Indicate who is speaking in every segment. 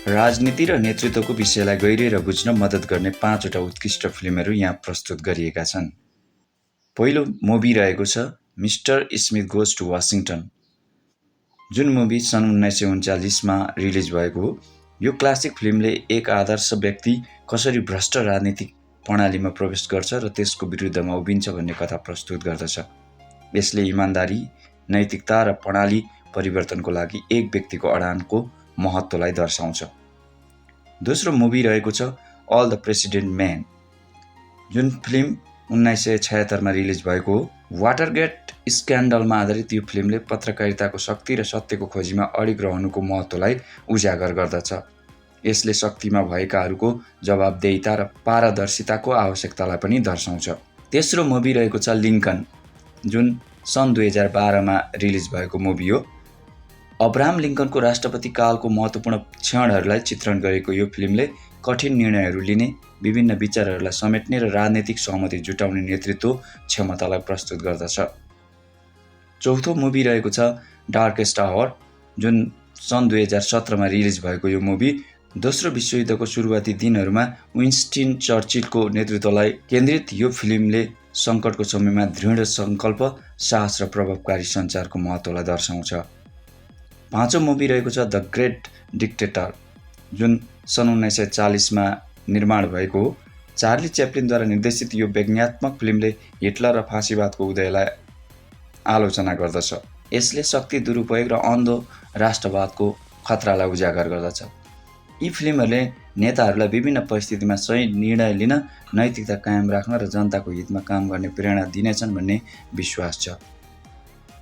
Speaker 1: राजनीति र नेतृत्वको विषयलाई गहिरिएर बुझ्न मद्दत गर्ने 5 वटा उत्कृष्ट फिल्महरू यहाँ प्रस्तुत गरिएका छन्। पहिलो मुभी रहेको छ mister Smith goes to Washington, जुन मुभी सन् 1939 मा रिलिज भएको हो। यो क्लासिक फिल्मले एक आदर्श व्यक्ति कसरी भ्रष्ट राजनीतिक प्रणालीमा प्रवेश गर्छ र त्यसको विरुद्धमा उभिन्छ भन्ने कथा प्रस्तुत गर्दछ। यसले इमानदारी, नैतिकता र प्रणाली परिवर्तनको लागि एक व्यक्तिको अडानको महत्त्वलाई दर्शाउँछ। दोस्रो मुभी रहेको छ अल द प्रेसिडेन्ट म्यान, जुन फिल्म 1976 मा रिलिज भएको हो। वाटरगेट स्क्यान्डलमा आधारित यो फिल्मले पत्रकारिताको शक्ति र सत्यको खोजीमा अडिग रहनुको महत्त्वलाई उजागर गर्दछ। यसले शक्तिमा भएकाहरूको जवाबदेहिता र पारदर्शिताको आवश्यकतालाई पनि दर्शाउँछ। तेस्रो मुभी रहेको छ लिङ्कन, जुन सन् 2012 मा रिलिज भएको मुभी हो। अब्राहम लिङ्कनको राष्ट्रपति कालको महत्त्वपूर्ण क्षणहरूलाई चित्रण गरेको यो फिल्मले कठिन निर्णयहरू लिने, विभिन्न विचारहरूलाई समेट्ने र राजनीतिक सहमति जुटाउने नेतृत्व क्षमतालाई प्रस्तुत गर्दछ। चौथो मुभी रहेको छ डार्केस्ट आवर, जुन सन् 2017 मा रिलिज भएको यो मुभी दोस्रो विश्वयुद्धको सुरुवाती दिनहरूमा विन्स्टन चर्चिलको नेतृत्वलाई केन्द्रित यो फिल्मले सङ्कटको समयमा दृढ सङ्कल्प, साहस र प्रभावकारी सञ्चारको महत्त्वलाई दर्शाउँछ। पाँचौं मुभी रहेको छ द ग्रेट डिक्टेटर, जुन सन् 1940 मा निर्माण भएको हो। चार्ली च्याप्लिनद्वारा निर्देशित यो व्यङ्ग्यात्मक फिल्मले हिटलर र फाँसीवादको उदयलाई आलोचना गर्दछ। यसले शक्ति दुरुपयोग र अन्धो राष्ट्रवादको खतरालाई उजागर गर्दछ। यी फिल्महरूले नेताहरूलाई विभिन्न परिस्थितिमा सही निर्णय लिन, नैतिकता कायम राख्न र जनताको हितमा काम गर्ने प्रेरणा दिनेछन् भन्ने विश्वास छ।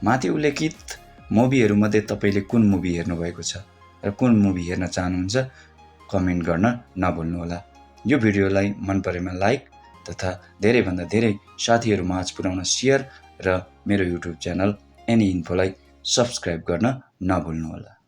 Speaker 1: माथि उल्लेखित मुभीहरूमध्ये तपाईँले कुन मुभी हेर्नुभएको छ र कुन मुभी हेर्न चाहनुहुन्छ कमेन्ट गर्न नभुल्नुहोला। यो भिडियोलाई मन परेमा लाइक तथा धेरैभन्दा धेरै साथीहरू माझ पुर्याउन सेयर र मेरो युट्युब च्यानल एनी इन्फोलाई सब्स्क्राइब गर्न नभुल्नुहोला।